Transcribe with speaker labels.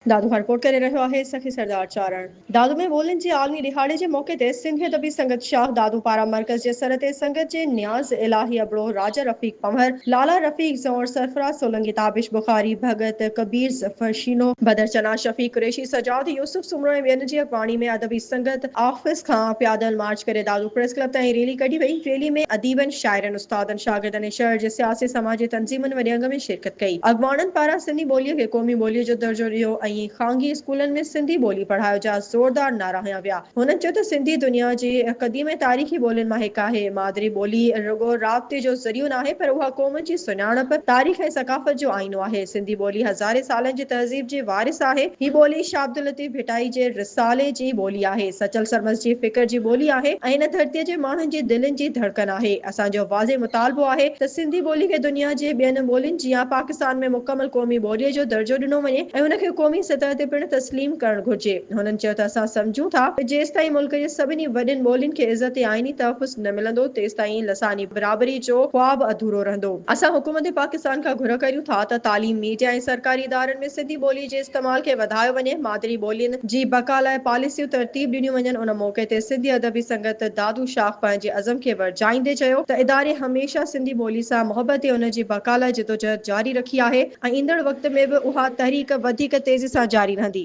Speaker 1: दादू report करे रहियो आहे सखी सरदार चारण। दादू में ॿोलियुनि जे आलमी दिहाड़े जे मौक़े ते सिंधी अदबी संगत शाह दादू पारां मर्कज़ जे सर ते संगत जे न्याज़ इलाही अबड़ो राजा रफ़ीक पंवर लाला रफ़ीक ज़ौर सरफराज सोलंकी ताबिश बुखारी भगत कबीर ज़फ़र शीनो बदर चना शफ़ीक कुरैशी सजाद यूसुफ सुमरो ऐं ॿियनि जी अॻवानी में अदबी संगत ऑफिस खां प्यादल मार्च करे दादू प्रेस क्लब ताईं रैली कढी वई। रैली में अदीबनि शाइरनि उस्तादनि शागिर्दनि ऐं शहर जे सियासी समाजी तंज़ीमुनि वॾे अंग में शिरकत कई। अॻवाननि पारां सिंधी ॿोलीअ खे क़ौमी ॿोलीअ जो दर्जो ॾियो ऐं ख़ांगी स्कूलनि में सिंधी ॿोली पढ़ायो जा ज़ोरदार नारा हया विया। हुननि चयो त सिंधी दुनिया जी क़दीम ऐं तारीख़ी ॿोलियुनि मां हिकु आहे। मादरी ॿोली रुॻो राब्ते जो ज़रियो न आहे पर उहा क़ौम जी सुञाणप तारीख़ ऐं सक़ाफ़त जो आईनो आहे। सिंधी ॿोली हज़ारे सालनि जी तहज़ीब जी वारिस आहे। ही ॿोली शाह अब्दुल लतीफ़ भिटाई जे रिसाले जी ॿोली आहे। सचल सरमस जी फ़िक्र जी ॿोली आहे ऐं हिन धरतीअ जे माण्हुनि जी दिलनि जी धड़कन आहे। असांजो वाज़े मुतालबो आहे त सिंधी ॿोली खे दुनिया जे ॿियनि ॿोलियुनि जीअं पाकिस्तान में मुकमल क़ौमी ॿोलीअ जो दर्जो ॾिनो वञे ऐं हुनखे क़ौमी सतह ते पिणु तस्लीम करणु घुर्जे। हुननि चयो त असां सम्झूं था त जेसिताईं मुल्क जे सभिनी वॾियुनि ॿोलियुनि खे इज़त ऐं आईनी तहफ़ुज़ न मिलंदो तेसिताईं लसानी बराबरी जो ख्वाब अधूरो रहंदो। असां हुकूमत पाकिस्तान खां घुर करियूं था त तालीम मीडिया ऐं सरकारी इदारनि में सिंधी ॿोली जे इस्तेमाल खे वधायो वञे। मादरी ॿोलियुनि जी बका लाइ पॉलिसियूं तरतीब ॾिनियूं वञनि। उन मौक़े ते सिंधी अदबी संगत दादू शाह पंहिंजे अज़म खे वरजाईंदे चयो त इदारे हमेशह सिंधी ॿोली सां मोहबत ऐं उन जी बका लाइ जिदोजहद जारी रखी आहे ऐं ईंदड़ वक़्त में बि उहा तहरीक वधीक तेज़ी सां जारी रहंदी।